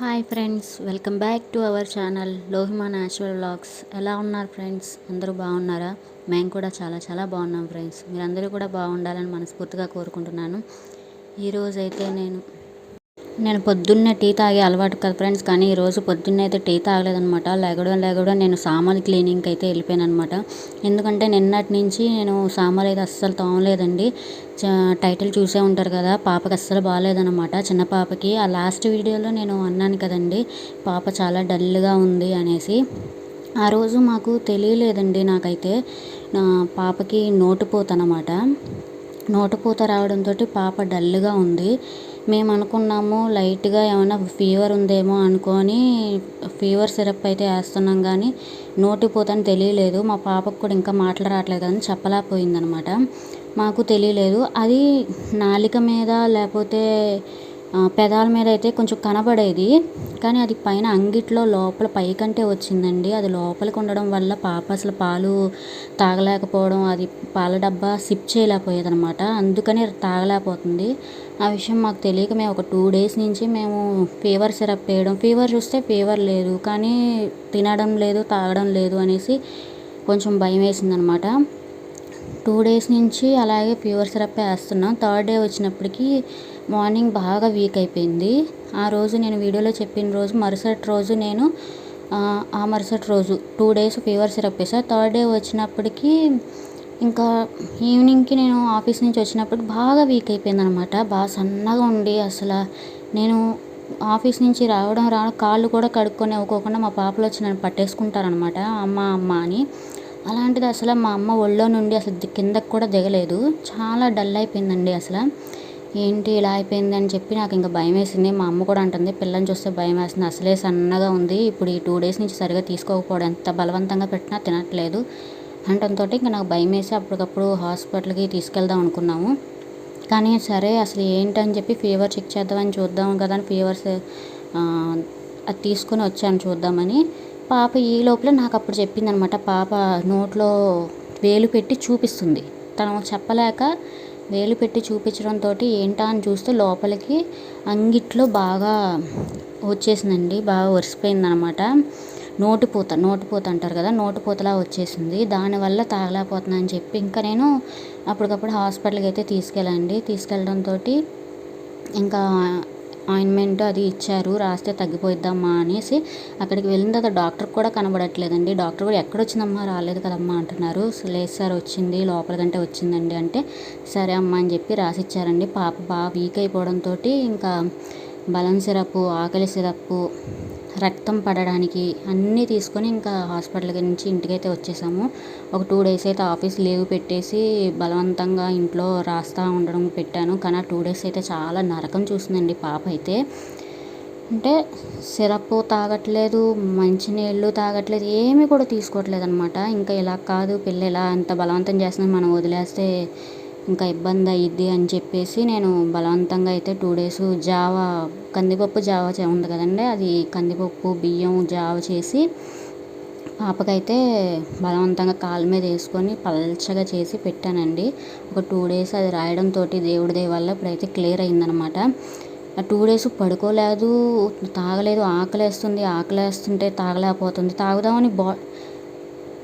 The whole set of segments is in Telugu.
Hi friends, welcome back to our channel Lohima natural vlogs. ఎలా ఉన్నారు ఫ్రెండ్స్? అందరూ బాగున్నారా? మేము కూడా చాలా చాలా బాగున్నాం ఫ్రెండ్స్. మీరందరూ కూడా బాగుండాలని మనస్ఫూర్తిగా కోరుకుంటున్నాను. ఈరోజైతే నేను పొద్దున్నే టీ తాగే అలవాటు కదా ఫ్రెండ్స్, కానీ ఈరోజు పొద్దున్నే అయితే టీ తాగలేదనమాట. లేగడం నేను సామాన్లు క్లీనింగ్కి అయితే వెళ్ళిపోయాను అనమాట. ఎందుకంటే నిన్నటి నుంచి నేను సామాన్లు అయితే అస్సలు తోమలేదండి. టైటిల్ చూసే ఉంటారు కదా, పాపకి అస్సలు బాగాలేదనమాట, చిన్న పాపకి. ఆ లాస్ట్ వీడియోలో నేను అన్నాను కదండి, పాప చాలా డల్గా ఉంది అనేసి. ఆ రోజు మాకు తెలియలేదండి, నాకైతే నా పాపకి నోటిపోతనమాట. నోటిపూత రావడంతో పాప డల్గా ఉంది. మేము అనుకున్నాము లైట్గా ఏమైనా ఫీవర్ ఉందేమో అనుకొని ఫీవర్ సిరప్ అయితే వేస్తున్నాం, కానీ నోటిపూత అని తెలియలేదు. మా పాపకు కూడా ఇంకా మాటలు రావట్లేదు కదని చెప్పలేకపోయిందనమాట. మాకు తెలియలేదు. అది నాలిక మీద లేకపోతే పెదాల మీద అయితే కొంచెం కనబడేది, కానీ అది పైన అంగిట్లో లోపల పైకంటే వచ్చిందండి. అది లోపలికి ఉండడం వల్ల పాప అసలు పాలు తాగలేకపోవడం, అది పాల డబ్బా సిప్ చేయలేకపోయేది అనమాట. అందుకని తాగలేకపోతుంది. ఆ విషయం మాకు తెలియక మేము ఒక 2 days నుంచి మేము ఫీవర్ సిరప్ వేయడం, ఫీవర్ చూస్తే ఫీవర్ లేదు కానీ తినడం లేదు, తాగడం లేదు అనేసి కొంచెం భయం వేసిందనమాట. 2 days నుంచి అలాగే ఫీవర్ సిరప్ వేస్తున్నాం. 3rd day వచ్చినప్పటికీ మార్నింగ్ బాగా వీక్ అయిపోయింది. ఆ రోజు నేను వీడియోలో చెప్పిన రోజు మరుసటి రోజు నేను ఆ మరుసటి రోజు 2 days ఫీవర్ సిరప్ వేసా. 3rd day వచ్చినప్పటికీ ఇంకా ఈవినింగ్కి నేను ఆఫీస్ నుంచి వచ్చినప్పటికి బాగా వీక్ అయిపోయింది అనమాట. బాగా సన్నగా ఉండి అసలు నేను ఆఫీస్ నుంచి రావడం కాళ్ళు కూడా కడుక్కొని ఇవ్వకోకుండా మా పాపలు వచ్చి నన్ను పట్టేసుకుంటారనమాట, అమ్మ అమ్మ అని. అలాంటిది అసలు మా అమ్మ ఒళ్ళో నుండి అసలు కిందకు కూడా దిగలేదు. చాలా డల్ అయిపోయిందండి. అసలు ఏంటి ఇలా అయిపోయింది అని చెప్పి నాకు ఇంకా భయం వేసింది. మా అమ్మ కూడా అంటుంది, పిల్లని చూస్తే భయం వేస్తుంది, అసలే సన్నగా ఉంది, ఇప్పుడు ఈ 2 days నుంచి సరిగా తీసుకోకపోవడం, ఎంత బలవంతంగా పెట్టినా తినట్లేదు అనడంతో ఇంకా నాకు భయం వేసి అప్పటికప్పుడు హాస్పిటల్కి తీసుకెళ్దాం అనుకున్నాము. కానీ సరే అసలు ఏంటని చెప్పి ఫీవర్ చెక్ చేద్దామని చూద్దాం కదా అని అది తీసుకొని వచ్చాను చూద్దామని. పాప ఈ లోపల నాకు అప్పుడు చెప్పింది అనమాట, పాప నోట్లో వేలు పెట్టి చూపిస్తుంది. తను చెప్పలేక వేలు పెట్టి చూపించడంతో ఏంటా అని చూస్తే లోపలికి అంగిట్లో బాగా వచ్చేసిందండి, బాగా ఒరిసిపోయిందనమాట. నోటిపూత అంటారు కదా, నోటిపూతలా వచ్చేసింది. దానివల్ల తాగలేకపోతున్నా అని చెప్పి ఇంకా నేను అప్పటికప్పుడు హాస్పిటల్కి అయితే తీసుకెళ్ళడంతో ఇంకా ఆయింట్మెంట్ అది ఇచ్చారు, రాస్తే తగ్గిపోయిద్దమ్మా అనేసి. అక్కడికి వెళ్ళిన తర్వాత డాక్టర్ కూడా కనబడట్లేదండి. డాక్టర్ కూడా ఎక్కడొచ్చిందమ్మా, రాలేదు కదమ్మా అంటున్నారు. లేదు సార్ వచ్చింది, లోపలికంటే వచ్చిందండి అంటే సరే అమ్మ అని చెప్పి రాసిచ్చారండి. పాప బాగా వీక్ అయిపోవడంతో ఇంకా బలం సిరప్, ఆకలి సిరప్, రక్తం పడడానికి అన్నీ తీసుకొని ఇంకా హాస్పిటల్ నుంచి ఇంటికైతే వచ్చేసాము. ఒక 2 days అయితే ఆఫీస్ లీవ్ పెట్టేసి బలవంతంగా ఇంట్లో రాస్తూ ఉండడం పెట్టాను. కానీ ఆ 2 days అయితే చాలా నరకం చూసిందండి పాప అయితే. అంటే సిరప్ తాగట్లేదు, మంచినీళ్ళు తాగట్లేదు, ఏమీ కూడా తీసుకోవట్లేదు అనమాట. ఇంకా ఇలా కాదు, పిల్ల ఇలా అంత బలవంతం చేస్తుంది, మనం వదిలేస్తే ఇంకా ఇబ్బంది అయ్యిద్ది అని చెప్పేసి నేను బలవంతంగా అయితే 2 days కందిపప్పు జావ ఉంది కదండి, అది కందిపప్పు బియ్యం జావ చేసి పాపకైతే బలవంతంగా కాళ్ళ మీద వేసుకొని పల్చగా చేసి పెట్టానండి. ఒక 2 days అది రాయడంతో దేవుడి దయ వల్ల ఇప్పుడైతే క్లియర్ అయిందనమాట. ఆ 2 days పడుకోలేదు, తాగలేదు, ఆకలేస్తుంటే తాగలేకపోతుంది. తాగుదామని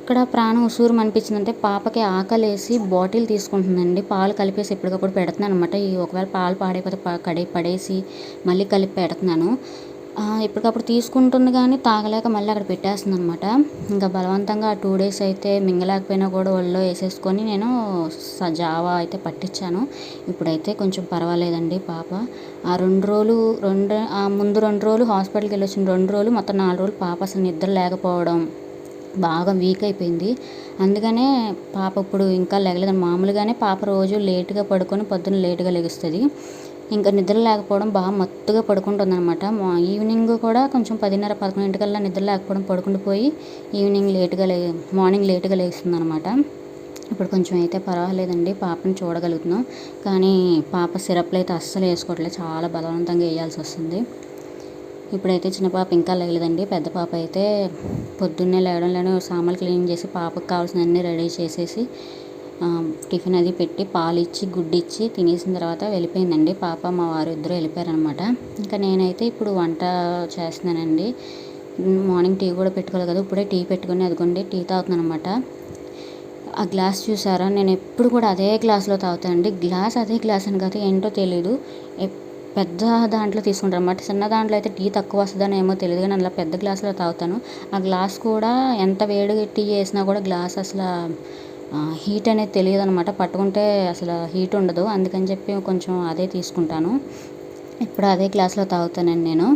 ఇక్కడ ప్రాణం ఉసూరు అనిపించిందంటే పాపకి ఆకలేసి బాటిల్ తీసుకుంటుందండి. పాలు కలిపేసి ఎప్పటికప్పుడు పెడుతున్నాను అనమాట. ఒకవేళ పాలు పాడైపోతే పడేసి మళ్ళీ కలిపి పెడుతున్నాను. ఎప్పటికప్పుడు తీసుకుంటుంది కానీ తాగలేక మళ్ళీ అక్కడ పెట్టేస్తుంది అనమాట. ఇంకా బలవంతంగా ఆ 2 days అయితే మింగలేకపోయినా కూడా ఒళ్ళో వేసేసుకొని నేను జావా అయితే పట్టించాను. ఇప్పుడైతే కొంచెం పర్వాలేదండి పాప. ఆ 2 రోజులు ముందు 2 రోజులు హాస్పిటల్కి వెళ్ళి వచ్చిన 2 రోజులు మొత్తం 4 రోజులు పాప అసలు నిద్ర లేకపోవడం, బాగా వీక్ అయిపోయింది. అందుకనే పాప ఇప్పుడు ఇంకా లెగలేదు. మామూలుగానే పాప రోజు లేటుగా పడుకొని పొద్దున్న లేటుగా లెగుస్తుంది. ఇంకా నిద్ర లేకపోవడం, బాగా మత్తుగా పడుకుంటుంది అనమాట. ఈవినింగ్ కూడా కొంచెం 10:30-11 నిద్ర లేకపోవడం, పడుకుండిపోయి మార్నింగ్ లేటుగా లేస్తుంది అనమాట. ఇప్పుడు కొంచెం అయితే పర్వాలేదండి, పాపని చూడగలుగుతున్నాం. కానీ పాప సిరప్లు అయితే అస్సలు వేసుకోవట్లేదు, చాలా బలవంతంగా వేయాల్సి వస్తుంది. ఇప్పుడైతే చిన్న పాప ఇంకా లేదండి. పెద్ద పాప అయితే పొద్దున్నే లేవడంలోనే సామాన్లు క్లీన్ చేసి పాపకు కావాల్సినవన్నీ రెడీ చేసేసి టిఫిన్ అది పెట్టి పాలు ఇచ్చి గుడ్డు ఇచ్చి తినేసిన తర్వాత వెళ్ళిపోయిందండి పాప. మా వారు ఇద్దరు వెళ్ళిపోయారనమాట. ఇంకా నేనైతే ఇప్పుడు వంట చేస్తున్నానండి. మార్నింగ్ టీ కూడా పెట్టుకోవాలి కదా, ఇప్పుడే టీ పెట్టుకుని అదిగోండి టీ తాగుతున్నాను అనమాట. ఆ గ్లాస్ చూసారా, నేను ఎప్పుడు కూడా అదే గ్లాస్లో తాగుతానండి. గ్లాస్ అదే గ్లాస్ అని కాదు, ఏంటో తెలీదు, పెద్ద దాంట్లో తీసుకుంటాను అనమాట. చిన్న దాంట్లో అయితే టీ తక్కువ వస్తుందని ఏమో తెలియదు, కానీ అలా పెద్ద గ్లాస్లో తాగుతాను. ఆ గ్లాస్ కూడా ఎంత వేడి టీ వేసినా కూడా గ్లాస్ అసలు హీట్ అనేది తెలియదు అనమాట. పట్టుకుంటే అసలు హీట్ ఉండదు, అందుకని చెప్పి కొంచెం అదే తీసుకుంటాను. ఇప్పుడు అదే గ్లాస్లో తాగుతానండి నేను.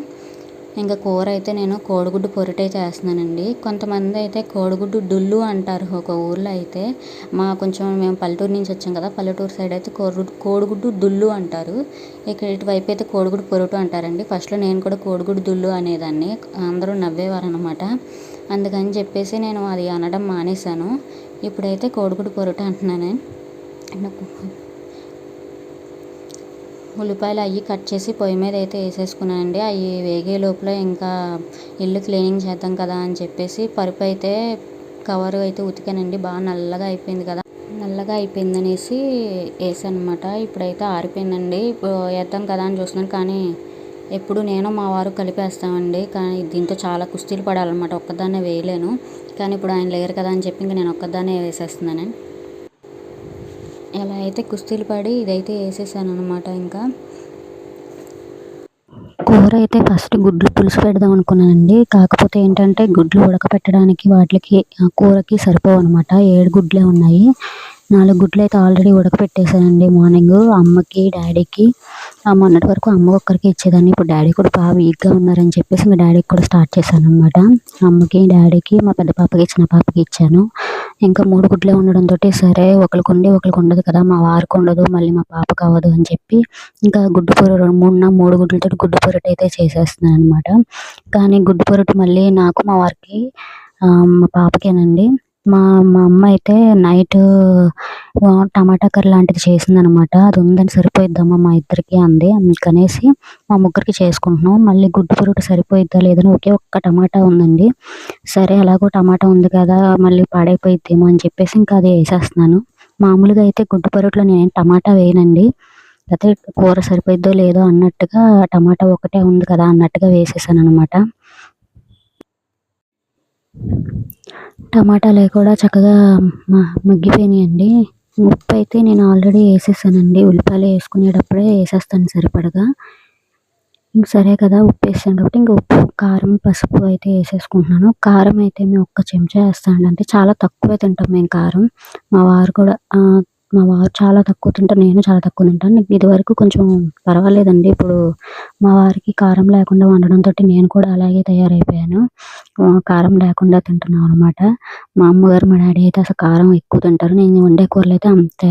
ఇంకా కూర అయితే నేను కోడిగుడ్డు పొరటే చేస్తున్నానండి. కొంతమంది అయితే కోడిగుడ్డు డుల్లు అంటారు ఒక ఊర్లో అయితే. కొంచెం మేము పల్లెటూరు నుంచి వచ్చాం కదా, పల్లెటూరు సైడ్ అయితే కోడిగుడ్డు దుల్లు అంటారు. ఇక్కడ ఇటువైపు అయితే కోడిగుడ్డు పొరుటు అంటారండి. ఫస్ట్లో నేను కూడా కోడిగుడ్డు దుల్లు అనేదాన్ని, అందరూ నవ్వేవారు అనమాట. అందుకని చెప్పేసి నేను అది అనడం మానేశాను. ఇప్పుడైతే కోడిగుడ్డు పొరుటు అంటున్నాను. ఉల్లిపాయలు అవి కట్ చేసి పొయ్యి మీద అయితే వేసేసుకున్నానండి. అవి వేగే లోపల ఇంకా ఇల్లు క్లీనింగ్ చేద్దాం కదా అని చెప్పేసి పరుపు అయితే కవర్ అయితే ఉతికానండి. బాగా నల్లగా అయిపోయింది కదా, నల్లగా అయిపోయిందనేసి వేసాను అనమాట. ఇప్పుడైతే ఆరిపోయిందండి. ఇప్పుడు వేద్దాం కదా అని చూస్తున్నాను, కానీ ఎప్పుడు నేను మా వారు కలిపేస్తామండి. కానీ దీంతో చాలా కుస్తీలు పడాలన్నమాట, ఒక్కదాన్నే వేయలేను. కానీ ఇప్పుడు ఆయన లేరు కదా అని చెప్పి ఇంక నేను ఒక్కదాన్నే వేసేస్తున్నాను. ఎలా అయితే కుస్తీలు పడి ఇదైతే వేసేసాను అనమాట. ఇంకా కూర అయితే ఫస్ట్ గుడ్లు పులుసు పెడదాం అనుకున్నానండి. కాకపోతే ఏంటంటే గుడ్లు ఉడకపెట్టడానికి వాటికి కూరకి సరిపోవు అనమాట. 7 గుడ్లే ఉన్నాయి. 4 గుడ్లు అయితే ఆల్రెడీ ఉడకపెట్టేసానండి మార్నింగ్ అమ్మకి డాడీకి. మొన్నటి వరకు అమ్మ ఒక్కరికి ఇచ్చేదాన్ని, ఇప్పుడు డాడీ కూడా బాగా వీక్గా ఉన్నారని చెప్పేసి ఇంకా డాడీకి కూడా స్టార్ట్ చేశాను అనమాట. అమ్మకి డాడీకి మా పెద్ద పాపకి చిన్న పాపకి ఇచ్చాను. ఇంకా 3 గుడ్లే ఉండడంతో సరే ఒకరికి ఉండి ఒకరికి ఉండదు కదా, మా వారికి ఉండదు, మళ్ళీ మా పాపకు అవ్వదు అని చెప్పి ఇంకా గుడ్డు పొర 3 గుడ్లతో గుడ్డు పొరటు అయితే చేసేస్తున్నాను అనమాట. కానీ గుడ్డు పొరటు మళ్ళీ నాకు మా వారికి మా పాపకేనండి. మా మా అమ్మ అయితే నైట్ టమాటా కర్రీ లాంటిది చేసిందనమాట. అది ఉందని సరిపోయిద్దమ్మా మా ఇద్దరికి అంది. అందుకనేసి మా ముగ్గురికి చేసుకుంటున్నాం. మళ్ళీ గుడ్డు పొరుటు సరిపోయిద్దా లేదని ఒకే ఒక్క టమాటా ఉందండి. సరే ఎలాగో టమాటా ఉంది కదా, మళ్ళీ పాడైపోయిద్దేమో అని చెప్పేసి ఇంకా అది వేసేస్తున్నాను. మామూలుగా అయితే గుడ్డు పొరుటులో నేను టమాటా వేయనండి. అయితే కూర సరిపోయిద్దో లేదో అన్నట్టుగా టమాటా ఒకటే ఉంది కదా అన్నట్టుగా వేసేసాను అనమాట. టమాటాలు కూడా చక్కగా మగ్గిపోయినాయండి. ఉప్పు అయితే నేను ఆల్రెడీ వేసేసానండి. ఉల్లిపాయలు వేసుకునేటప్పుడే వేసేస్తాను సరిపడగా. ఇంక సరే కదా ఉప్పు వేసాను కాబట్టి ఇంకా ఉప్పు, కారం, పసుపు అయితే వేసేసుకుంటున్నాను. కారం అయితే మేము 1 చెంచా వేస్తానండి. అంటే చాలా తక్కువే తింటాం మేము కారం. మా వారు కూడా మా వారు చాలా తక్కువ తింటారు, నేను చాలా తక్కువ తింటాను. ఇదివరకు కొంచెం పర్వాలేదండి, ఇప్పుడు మా వారికి కారం లేకుండా వండడంతో నేను కూడా అలాగే తయారైపోయాను. కారం లేకుండా తింటున్నాం అనమాట. మా అమ్మగారు మా డాడీ అయితే అసలు కారం ఎక్కువ తింటారు. నేను వండే కూరలు అయితే అంత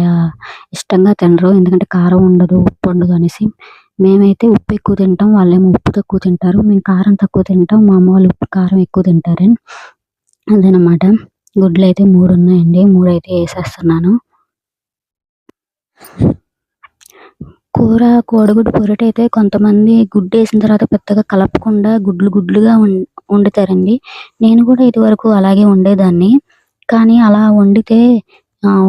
ఇష్టంగా తినరు, ఎందుకంటే కారం ఉండదు, ఉప్పు ఉండదు అనేసి. మేమైతే ఉప్పు ఎక్కువ తింటాం, వాళ్ళేమో ఉప్పు తక్కువ తింటారు. మేము కారం తక్కువ తింటాం, మా అమ్మ వాళ్ళు ఉప్పు కారం ఎక్కువ తింటారని. అదనమాట. గుడ్లు అయితే 3 ఉన్నాయండి, 3 అయితే వేసేస్తున్నాను. కూర కోడిగుడ్డు పొరటు అయితే కొంతమంది గుడ్డు వేసిన తర్వాత పెద్దగా కలపకుండా గుడ్లు గుడ్లుగా వండుతారండి. నేను కూడా ఇదివరకు అలాగే వండేదాన్ని. కానీ అలా వండితే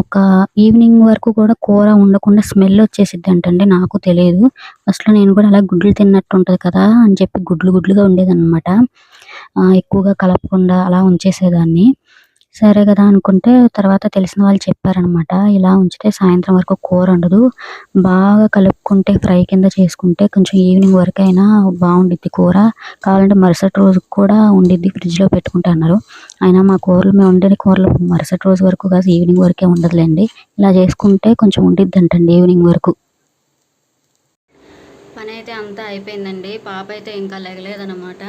ఒక ఈవినింగ్ వరకు కూడా కూర ఉండకుండా స్మెల్ వచ్చేసిద్దంటండి, నాకు తెలియదు. ఫస్ట్‌లో నేను కూడా అలా గుడ్లు తిన్నట్టు ఉంటది కదా అని చెప్పి గుడ్లు గుడ్లుగా వండేదనమాట. ఎక్కువగా కలపకుండా అలా ఉంచేసేదాన్ని. సరే కదా అనుకుంటే తర్వాత తెలిసిన వాళ్ళు చెప్పారనమాట, ఇలా ఉంచితే సాయంత్రం వరకు కూర ఉండదు, బాగా కలుపుకుంటే ఫ్రై కింద చేసుకుంటే కొంచెం ఈవినింగ్ వరకైనా బాగుండిద్ది కూర, కావాలంటే మరుసటి రోజుకి కూడా ఉండిద్ది ఫ్రిడ్జ్‌లో పెట్టుకుంటే అన్నారు. అయినా మా కూరలు, మేము వండిన కూరలు మరుసటి రోజు వరకు కాదు, ఈవినింగ్ వరకే ఉండదులేండి. ఇలా చేసుకుంటే కొంచెం ఉండిద్దంటండి ఈవినింగ్ వరకు. పని అయితే అంతా అయిపోయిందండి. పాప అయితే ఇంకా లెగలేదనమాట.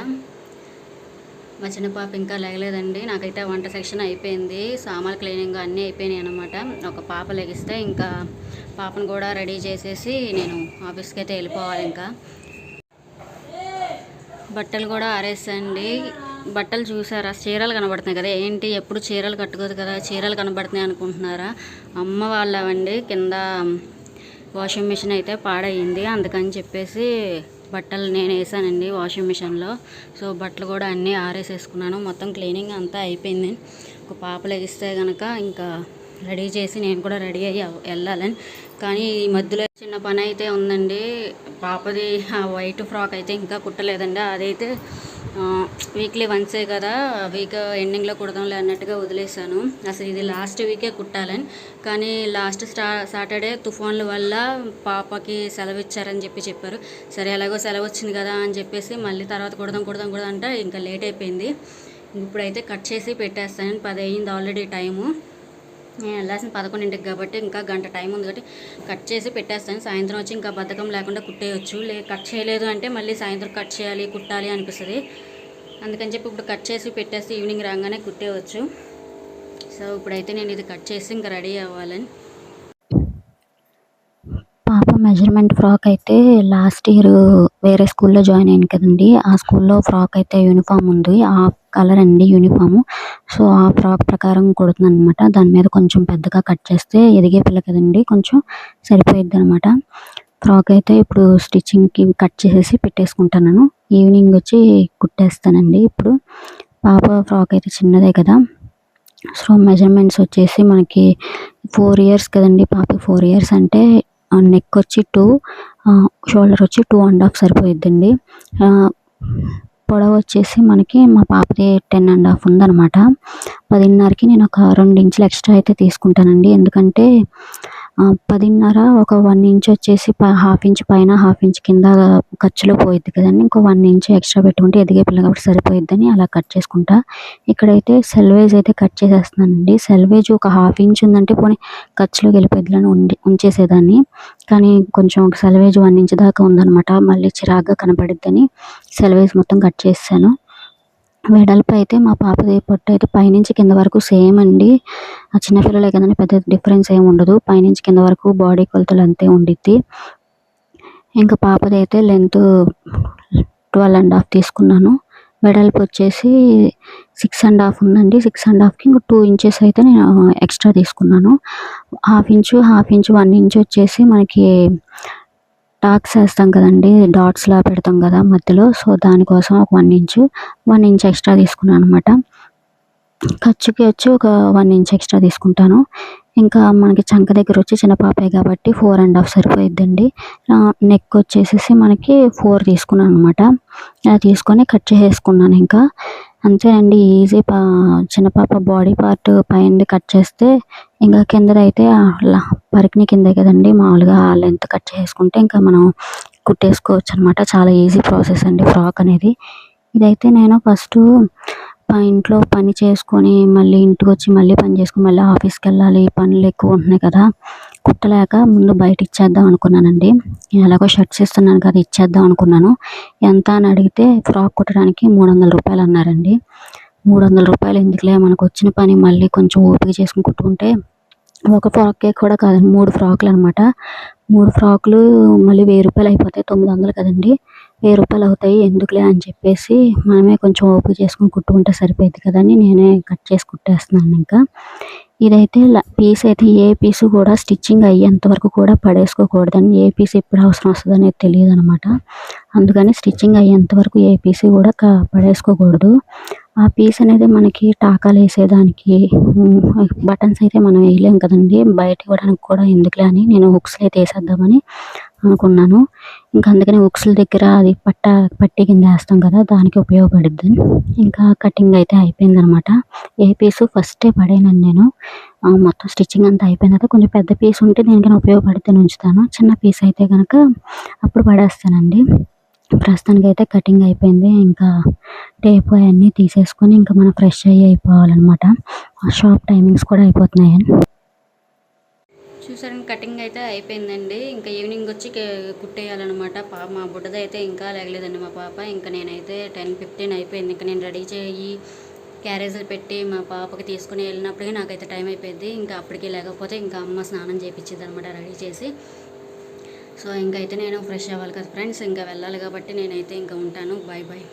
మా చిన్న పాప ఇంకా లేగలేదండి. నాకైతే వంట సెక్షన్ అయిపోయింది, సామాన్లు క్లీనింగ్ అన్నీ అయిపోయినాయి అనమాట. ఒక పాప లెగిస్తే ఇంకా పాపను కూడా రెడీ చేసేసి నేను ఆఫీస్కి అయితే వెళ్ళిపోవాలి. ఇంకా బట్టలు కూడా ఆరేసండి. బట్టలు చూసారా, చీరలు కనబడుతున్నాయి కదా, ఏంటి ఎప్పుడు చీరలు కట్టుకోదు కదా, చీరలు కనబడుతున్నాయి అనుకుంటున్నారా? అమ్మ వాళ్ళవండి, కింద వాషింగ్ మిషన్ అయితే పాడయింది, అందుకని చెప్పేసి బట్టలు నేను వేసానండి వాషింగ్ మిషన్లో. సో బట్టలు కూడా అన్నీ ఆరేసేసుకున్నాను. మొత్తం క్లీనింగ్ అంతా అయిపోయింది. ఒక పాప లెగిస్తే కనుక ఇంకా రెడీ చేసి నేను కూడా రెడీ అయ్యి వెళ్ళాలని. కానీ ఈ మధ్యలో చిన్న పని అయితే ఉందండి. పాపది ఆ వైట్ ఫ్రాక్ అయితే ఇంకా కుట్టలేదండి. అదైతే వీక్లీ వన్సే కదా, వీక్ ఎండింగ్లో కుడదాంలే అన్నట్టుగా వదిలేశాను. అసలు ఇది లాస్ట్ వీకే కుట్టాలని, కానీ లాస్ట్ సాటర్డే తుఫాన్ల వల్ల పాపకి సెలవు ఇచ్చారని చెప్పారు. సరే ఎలాగో సెలవు వచ్చింది కదా అని చెప్పేసి మళ్ళీ తర్వాత కుడదాం అంటే ఇంకా లేట్ అయిపోయింది. ఇప్పుడైతే కట్ చేసి పెట్టేస్తాను. 10 అయ్యింది ఆల్రెడీ టైము. నేను వెళ్ళాల్సిన 11ంటికి కాబట్టి ఇంకా గంట టైం ఉంది కాబట్టి కట్ చేసి పెట్టేస్తాను. సాయంత్రం వచ్చి ఇంకా బద్ధకం లేకుండా కుట్టేయచ్చు. కట్ చేయలేదు అంటే మళ్ళీ సాయంత్రం కట్ చేయాలి, కుట్టాలి అనిపిస్తుంది. అందుకని చెప్పి ఇప్పుడు కట్ చేసి పెట్టేస్తే ఈవినింగ్ రాగానే కుట్టేయచ్చు. సో ఇప్పుడైతే నేను ఇది కట్ చేసి ఇంకా రెడీ అవ్వాలని. పాప మెజర్మెంట్ ఫ్రాక్ అయితే లాస్ట్ ఇయర్ వేరే స్కూల్లో జాయిన్ అయ్యాను కదండి, ఆ స్కూల్లో ఫ్రాక్ అయితే యూనిఫామ్ ఉంది, ఆ కలర్ అండి యూనిఫాము. సో ఆ ఫ్రాక్ ప్రకారం కుడుతున్నాను అనమాట. దాని మీద కొంచెం పెద్దగా కట్ చేస్తే ఎదిగే పిల్ల కదండి, కొంచెం సరిపోయిద్ది అనమాట. ఫ్రాక్ అయితే ఇప్పుడు స్టిచ్చింగ్కి కట్ చేసేసి పెట్టేసుకుంటాను. ఈవినింగ్ వచ్చి కుట్టేస్తానండి. ఇప్పుడు పాప ఫ్రాక్ అయితే చిన్నదే కదా, సో మెజర్మెంట్స్ వచ్చేసి మనకి 4 ఇయర్స్ కదండి, పాప 4 ఇయర్స్ అంటే నెక్ వచ్చి 2, షోల్డర్ వచ్చి 2.5 సరిపోయిద్దండి. పొడవు వచ్చేసి మనకి మా పాపది 10.5 ఉందన్నమాట. 10.5కి నేను ఒక 2 ఇంచులు ఎక్స్ట్రా అయితే తీసుకుంటానండి. ఎందుకంటే 10.5 ఒక 1 ఇంచ్ వచ్చేసి హాఫ్ ఇంచ్ పైన హాఫ్ ఇంచ్ కింద ఖర్చులో పోయిద్ది కదండి. ఇంకో 1 ఇంచ్ ఎక్స్ట్రా పెట్టుకుంటే ఎదిగే పిల్ల కాబట్టి సరిపోయిద్దని అలా కట్ చేసుకుంటా. ఇక్కడైతే సెల్వేజ్ అయితే కట్ చేసేస్తున్నానండి. సెల్వేజ్ ఒక హాఫ్ ఇంచ్ ఉందంటే పోనీ ఖర్చులోకి వెళ్ళిపోయిద్దని ఉంచేసేదాన్ని, కానీ కొంచెం సెల్వేజ్ 1 ఇంచ్ దాకా ఉందన్నమాట. మళ్ళీ చిరాగ్గా కనపడిద్దని సెల్వేజ్ మొత్తం కట్ చేసాను. వెడల్పు అయితే మా పాపది పొట్టు అయితే పైనుంచి కింద వరకు సేమ్ అండి. ఆ చిన్నపిల్లలే కదండి, పెద్ద డిఫరెన్స్ ఏమి ఉండదు. పైనుంచి కింద వరకు బాడీ కొలతలు అంతే ఉండిద్ది. ఇంకా పాపది అయితే లెంత్ 12.5 తీసుకున్నాను. వెడల్పు వచ్చేసి 6.5 ఉందండి. 6.5కి ఇంకో 2 ఇంచెస్ అయితే నేను ఎక్స్ట్రా తీసుకున్నాను. హాఫ్ ఇంచు 1 ఇంచ్ వచ్చేసి మనకి టాక్స్ వేస్తాం కదండి, డాట్స్లా పెడతాం కదా మధ్యలో, సో దానికోసం ఒక 1 ఇంచ్ ఎక్స్ట్రా తీసుకున్నాను అనమాట. ఖర్చుకి వచ్చి ఒక 1 ఇంచ్ ఎక్స్ట్రా తీసుకుంటాను. ఇంకా మనకి చంక దగ్గర వచ్చి చిన్న పాపే కాబట్టి 4.5 సరిపోయిద్దండి. నెక్ వచ్చేసేసి మనకి 4 తీసుకున్నాను అనమాట. అలా తీసుకొని కట్ చేసేసుకున్నాను. ఇంకా అంతేనండి, ఈజీ. చిన్న పాప బాడీ పార్ట్ పైనది కట్ చేస్తే ఇంకా కిందదైతే పరికిణి కిందే కదండి, మామూలుగా ఆ లెంత్ కట్ చేసుకుంటే ఇంకా మనం కుట్టేసుకోవచ్చు అనమాట. చాలా ఈజీ ప్రాసెస్ అండి ఫ్రాక్ అనేది. ఇదైతే నేను ఫస్ట్ ఇంట్లో పని చేసుకొని మళ్ళీ ఇంటికి వచ్చి మళ్ళీ పని చేసుకొని మళ్ళీ ఆఫీస్కి వెళ్ళాలి, పనులు ఎక్కువ ఉంటున్నాయి కదా, కుట్టలేక ముందు బయట ఇచ్చేద్దాం అనుకున్నానండి. ఎలాగో షర్ట్స్ ఇస్తున్నాను కదా, ఇచ్చేద్దాం అనుకున్నాను. ఎంత అని అడిగితే ఫ్రాక్ కుట్టడానికి 300 రూపాయలు అన్నారండి. 300 రూపాయలు ఎందుకులే, మనకు వచ్చిన పని మళ్ళీ కొంచెం ఓపిక చేసుకుని కుట్టుకుంటే, ఒక ఫ్రాకే కూడా కాదండి, 3 ఫ్రాకులు అనమాట. 3 ఫ్రాకులు మళ్ళీ 1000 రూపాయలు అయిపోతాయి, 900 కదండి, 1000 రూపాయలు అవుతాయి, ఎందుకులే అని చెప్పేసి మనమే కొంచెం ఓపిక చేసుకుని కుట్టుకుంటే సరిపోయింది కదని నేనే కట్ చేసి కుట్టేస్తున్నాను. ఇంకా ఇదైతే పీస్ అయితే ఏ పీసు కూడా స్టిచ్చింగ్ అయ్యేంత వరకు కూడా పడేసుకోకూడదని, ఏ పీస్ ఎప్పుడు అవసరం వస్తుంది అనేది తెలియదు అనమాట. అందుకని స్టిచ్చింగ్ అయ్యేంత వరకు ఏ పీసు కూడా పడేసుకోకూడదు. ఆ పీస్ అనేది మనకి టాకాలు వేసేదానికి, బటన్స్ అయితే మనం వేయలేం కదండి, బయట ఇవ్వడానికి కూడా ఎందుకులే అని నేను హుక్స్లు అయితే వేసేద్దామని అనుకున్నాను. ఇంకా అందుకని హుక్స్ల దగ్గర అది పట్టీ కింద వేస్తాం కదా, దానికి ఉపయోగపడుద్ది. ఇంకా కటింగ్ అయితే అయిపోయిందనమాట. ఏ పీసు ఫస్టే పడేయనండి నేను. మొత్తం స్టిచ్చింగ్ అంతా అయిపోయిన తర్వాత కొంచెం పెద్ద పీస్ ఉంటే దేనికైనా ఉపయోగపడితే ఉంచుతాను, చిన్న పీస్ అయితే కనుక అప్పుడు పడేస్తానండి. ప్రస్తుతానికి అయితే కటింగ్ అయిపోయింది. ఇంకా టేప్ అవన్నీ తీసేసుకొని ఇంకా మనం ఫ్రెష్ అయిపోవాలన్నమాట. షాప్ టైమింగ్స్ కూడా అయిపోతున్నాయి. చూసారని కటింగ్ అయితే అయిపోయిందండి. ఇంకా ఈవినింగ్ వచ్చి కుట్టేయాలన్నమాట. మా బుడ్డదైతే ఇంకా లేగలేదండి మా పాప. ఇంకా నేనైతే 10:15 అయిపోయింది. ఇంకా నేను రెడీ చేయి క్యారేజీలు పెట్టి మా పాపకి తీసుకుని వెళ్ళినప్పటికీ నాకైతే టైం అయిపోయింది. ఇంకా అప్పటికి లేకపోతే ఇంకా అమ్మ స్నానం చేయించింది అనమాట రెడీ చేసి. సో ఇంకైతే నేను ఫ్రెష్ అవ్వాలి కదా ఫ్రెండ్స్, ఇంకా వెళ్ళాలి కాబట్టి నేనైతే ఇంకా ఉంటాను. Bye bye.